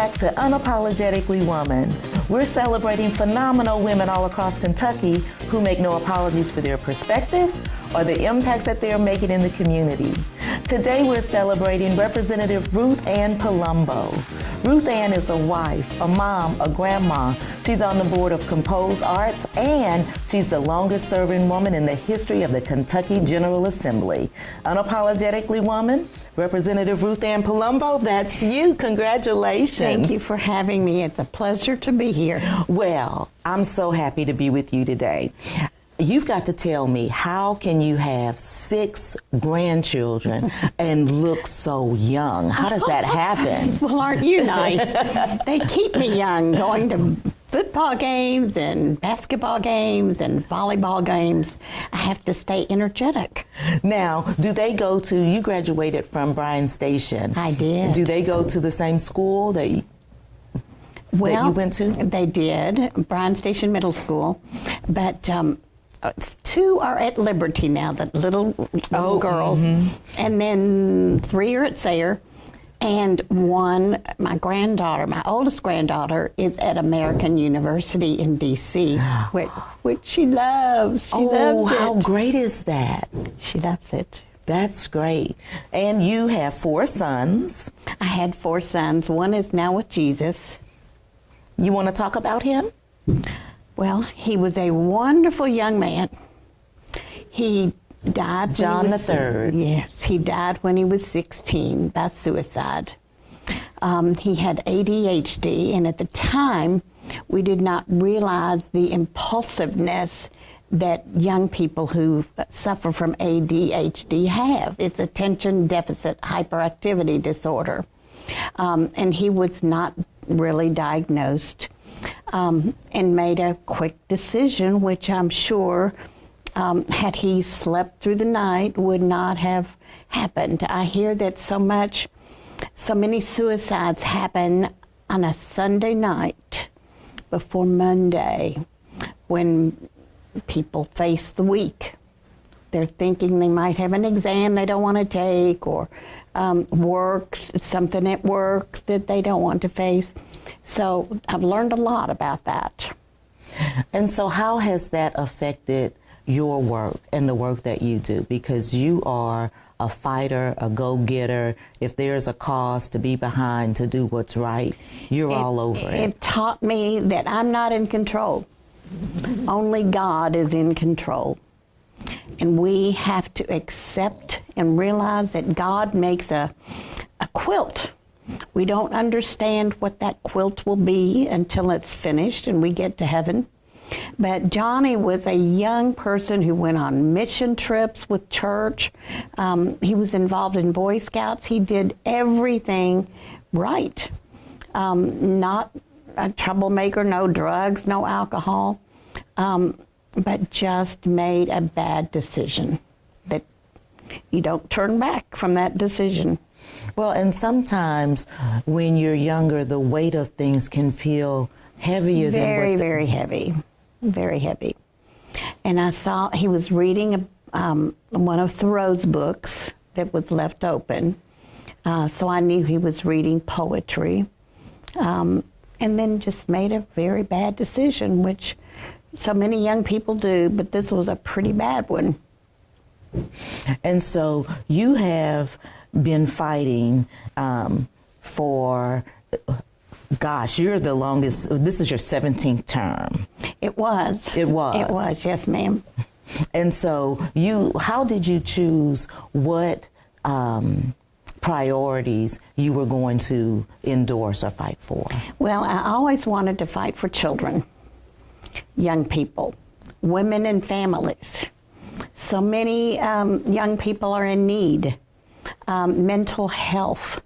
back to Unapologetically Woman. We're celebrating phenomenal women all across Kentucky who make no apologies for their perspectives or the impacts that they are making in the community. Today we're celebrating Representative Ruth Ann Palumbo. Ruth Ann is a wife, a mom, a grandma. She's on the board of Compose Arts, and she's the longest serving woman in the history of the Kentucky General Assembly. Unapologetically Woman, Representative Ruth Ann Palumbo, that's you. Congratulations. Thank you for having me. It's a pleasure to be here. Well, I'm so happy to be with you today. You've got to tell me, how can you have 6 grandchildren and look so young? How does that happen? Well, aren't you nice? They keep me young, going to football games and basketball games and volleyball games. I have to stay energetic. Now, do they go to, you graduated from Bryan Station. I did. Do they go to the same school that you went to? They did, Bryan Station Middle School, but 2 are at Liberty now, the little girls, and then 3 are at Sayre, and 1, my granddaughter, my oldest granddaughter, is at American University in D.C., which she loves. She loves it. How great is that? She loves it. That's great. And you have 4 sons. I had 4 sons. 1 is now with Jesus. You want to talk about him? Well, he was a wonderful young man. He died. John the Third. Yes, he died when he was 16 by suicide. He had ADHD, and at the time, we did not realize the impulsiveness that young people who suffer from ADHD have. It's attention deficit hyperactivity disorder. And he was not really diagnosed. And made a quick decision, which I'm sure, had he slept through the night, would not have happened. I hear that so many suicides happen on a Sunday night before Monday, when people face the week. They're thinking they might have an exam they don't want to take, or something at work that they don't want to face. So I've learned a lot about that. And so how has that affected your work and the work that you do? Because you are a fighter, a go-getter. If there's a cause to be behind, to do what's right, you're all over it. It taught me that I'm not in control. Only God is in control. And we have to accept and realize that God makes a quilt. We don't understand what that quilt will be until it's finished and we get to heaven. But Johnny was a young person who went on mission trips with church. He was involved in Boy Scouts. He did everything right. Not a troublemaker, no drugs, no alcohol, but just made a bad decision that you don't turn back from that decision. Well, and sometimes when you're younger, the weight of things can feel heavier than what very heavy, very heavy. And I saw he was reading one of Thoreau's books that was left open, so I knew he was reading poetry, and then just made a very bad decision, which so many young people do, but this was a pretty bad one. And so you have been fighting for, gosh, you're the longest, this is your 17th term. It was. It was. It was, yes, ma'am. And so how did you choose what priorities you were going to endorse or fight for? Well, I always wanted to fight for children, young people, women and families. So many young people are in need. Mental health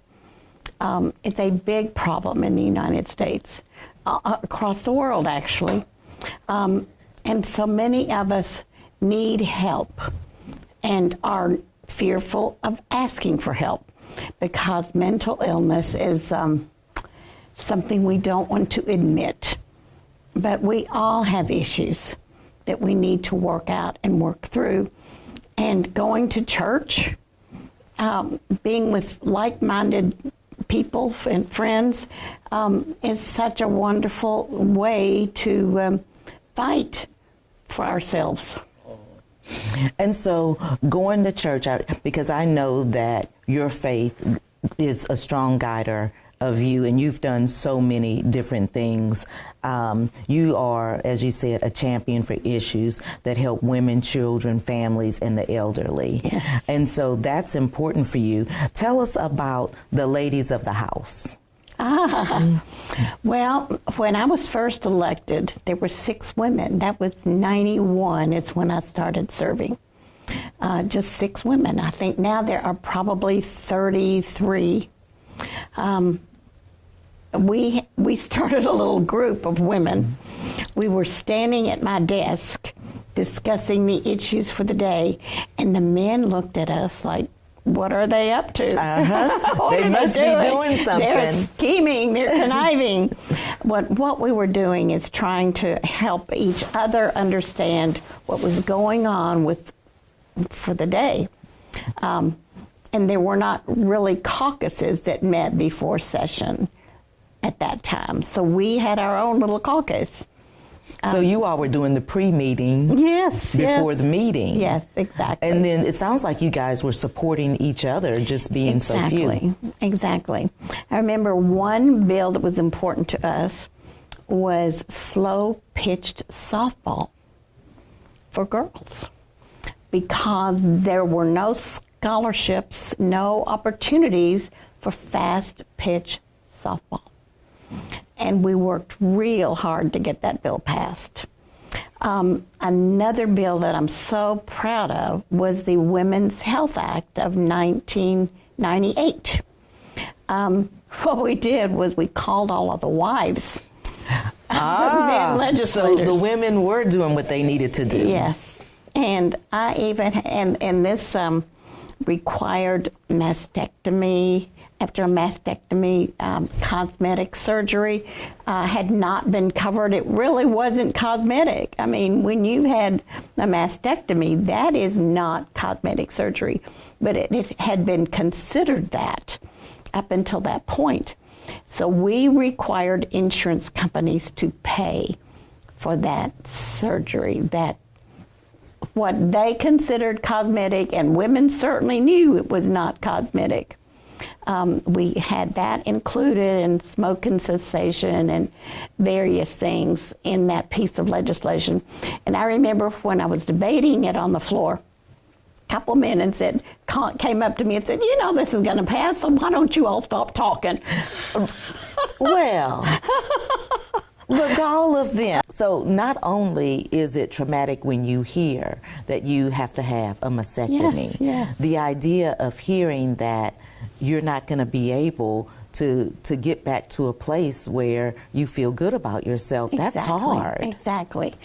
is a big problem in the United States, across the world actually. And so many of us need help and are fearful of asking for help because mental illness is something we don't want to admit. But we all have issues that we need to work out and work through. And going to church, being with like-minded people and friends is such a wonderful way to fight for ourselves. And so going to church, because I know that your faith is a strong guider of you, and you've done so many different things. You are, as you said, a champion for issues that help women, children, families, and the elderly. Yes. And so that's important for you. Tell us about the ladies of the house. Well, when I was first elected, there were 6 women. That was 91 is when I started serving. Just 6 women. I think now there are probably 33. We started a little group of women. We were standing at my desk discussing the issues for the day, and the men looked at us like, what are they up to? They must be doing something. They're scheming, they're conniving. What we were doing is trying to help each other understand what was going on for the day. And there were not really caucuses that met before session at that time. So we had our own little caucus. So you all were doing the pre-meeting before the meeting. Yes, exactly. And then it sounds like you guys were supporting each other, just being so few. Exactly. I remember one bill that was important to us was slow-pitched softball for girls, because there were no scholarships, no opportunities for fast-pitch softball. And we worked real hard to get that bill passed. Another bill that I'm so proud of was the Women's Health Act of 1998. What we did was we called all of the wives of men legislators. So the women were doing what they needed to do. Yes. And I even, and this required mastectomy. After a mastectomy, cosmetic surgery had not been covered. It really wasn't cosmetic. I mean, when you've had a mastectomy, that is not cosmetic surgery, but it had been considered that up until that point. So we required insurance companies to pay for that surgery, that what they considered cosmetic, and women certainly knew it was not cosmetic. We had that included in smoking cessation and various things in that piece of legislation. And I remember when I was debating it on the floor, a couple men came up to me and said, you know this is going to pass, so why don't you all stop talking? Well, the gall of them. So not only is it traumatic when you hear that you have to have a mastectomy, yes. The idea of hearing that you're not going to be able to get back to a place where you feel good about yourself, that's hard. Exactly.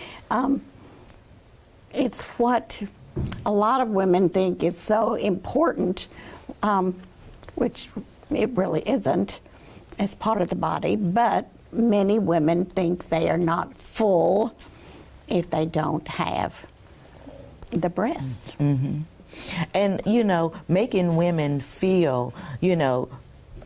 It's what a lot of women think is so important, which it really isn't as part of the body, but many women think they are not full if they don't have the breasts. Mm-hmm. And, you know, making women feel, you know,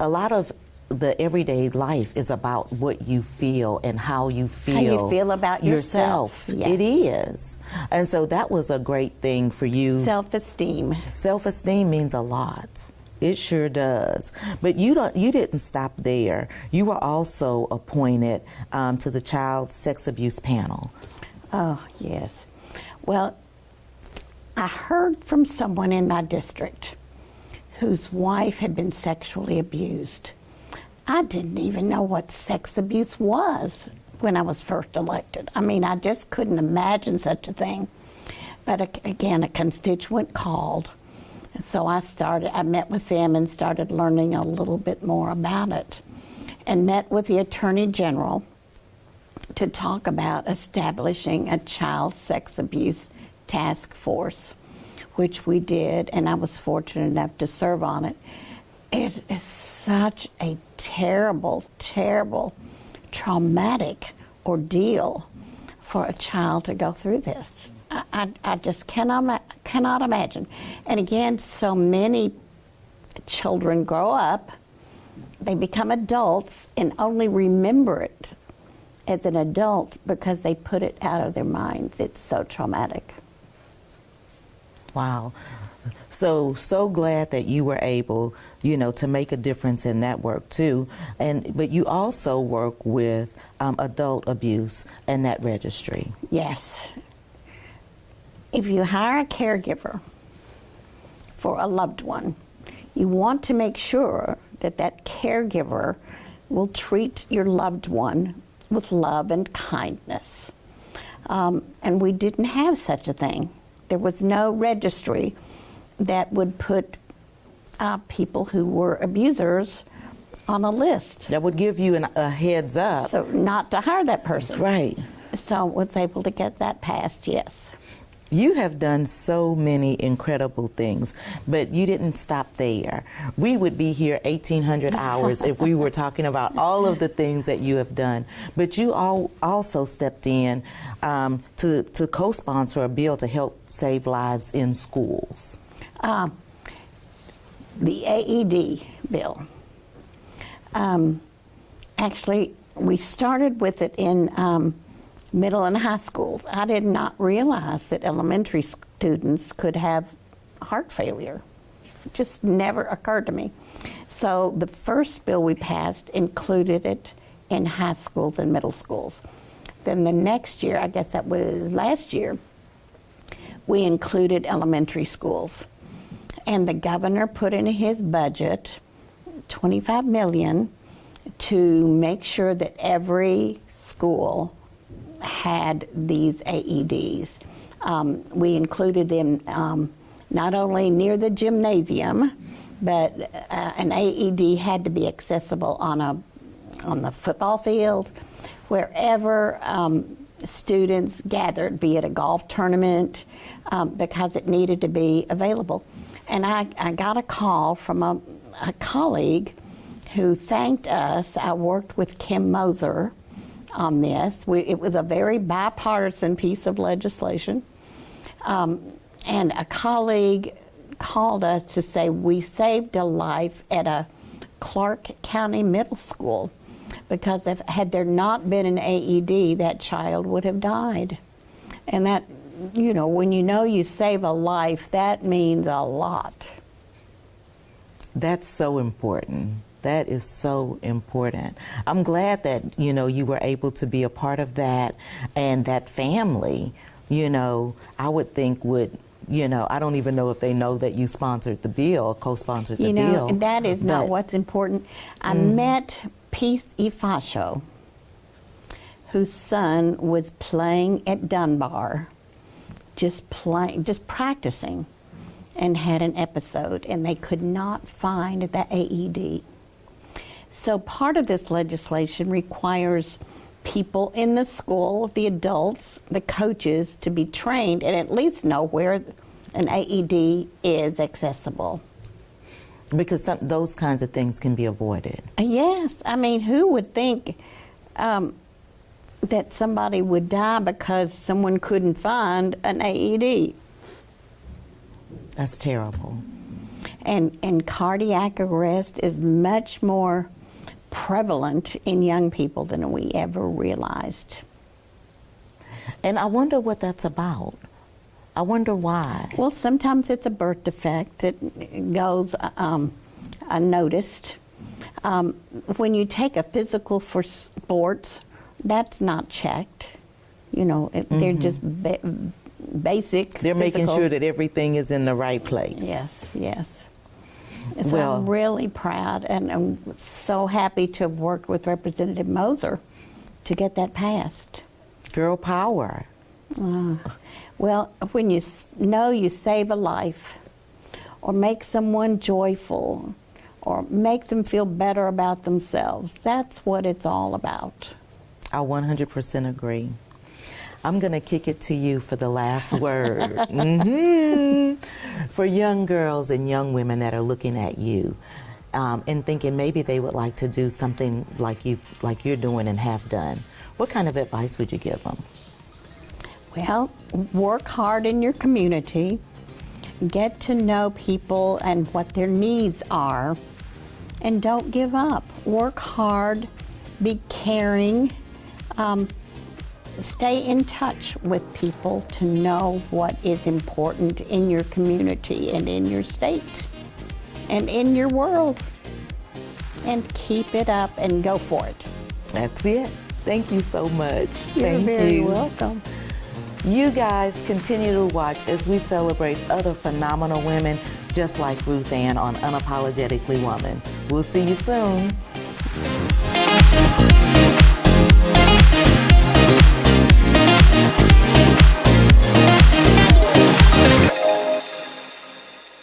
a lot of the everyday life is about what you feel and how you feel about yourself. Yes. It is. And so that was a great thing for you. Self-esteem. Self-esteem means a lot. It sure does. But you didn't stop there. You were also appointed to the Child Sex Abuse Panel. Oh, yes. Well, I heard from someone in my district whose wife had been sexually abused. I didn't even know what sex abuse was when I was first elected. I mean, I just couldn't imagine such a thing. But again, a constituent called. And so I met with them and started learning a little bit more about it, and met with the Attorney General to talk about establishing a child sex abuse task force, which we did, and I was fortunate enough to serve on it. It is such a terrible, terrible, traumatic ordeal for a child to go through this. I just cannot imagine. And again, so many children grow up they become adults and only remember it as an adult because they put it out of their minds. It's so traumatic. Wow. So glad that you were able, to make a difference in that work too. But you also work with adult abuse and that registry. Yes. If you hire a caregiver for a loved one, you want to make sure that that caregiver will treat your loved one with love and kindness. And we didn't have such a thing. There was no registry that would put people who were abusers on a list. That would give you a heads up. So not to hire that person. Right. So I was able to get that passed, yes. You have done so many incredible things, but you didn't stop there. We would be here 1,800 hours if we were talking about all of the things that you have done. But you also stepped in to co-sponsor a bill to help save lives in schools. The AED bill. Actually, we started with it in middle and high schools. I did not realize that elementary students could have heart failure. It just never occurred to me. So the first bill we passed included it in high schools and middle schools. Then the next year, I guess that was last year, we included elementary schools. And the governor put in his budget $25 million to make sure that every school had these AEDs. We included them not only near the gymnasium, but an AED had to be accessible on the football field, wherever students gathered, be it a golf tournament, because it needed to be available. And I got a call from a colleague who thanked us. I worked with Kim Moser on this. It was a very bipartisan piece of legislation. And a colleague called us to say we saved a life at a Clark County middle school because had there not been an AED, that child would have died. And that, when you save a life, that means a lot. That's so important. That is so important. I'm glad that, you were able to be a part of that, and that family, I would think would, I don't even know if they know that you sponsored the bill, co-sponsored the bill. And that is not what's important. I met Peace Ifasho, whose son was playing at Dunbar, just practicing, and had an episode, and they could not find the AED. So part of this legislation requires people in the school, the adults, the coaches, to be trained and at least know where an AED is accessible. Because those kinds of things can be avoided. Yes. I mean, who would think that somebody would die because someone couldn't find an AED? That's terrible. And cardiac arrest is much more prevalent in young people than we ever realized. And I wonder what that's about. I wonder why. Well, sometimes it's a birth defect that goes unnoticed. When you take a physical for sports, that's not checked. They're just basic. They're making sure that everything is in the right place. Yes, yes. So I'm really proud, and I'm so happy to have worked with Representative Moser to get that passed. Girl power. Well, when you know you save a life, or make someone joyful, or make them feel better about themselves, that's what it's all about. I 100% agree. I'm going to kick it to you for the last word. For young girls and young women that are looking at you and thinking maybe they would like to do something like you're doing and have done, what kind of advice would you give them? Well, work hard in your community, get to know people and what their needs are, And don't give up. Work hard, be caring, stay in touch with people to know what is important in your community and in your state and in your world. And keep it up and go for it. That's it. Thank you so much. You're very welcome. You guys continue to watch as we celebrate other phenomenal women just like Ruth Ann on Unapologetically Woman. We'll see you soon.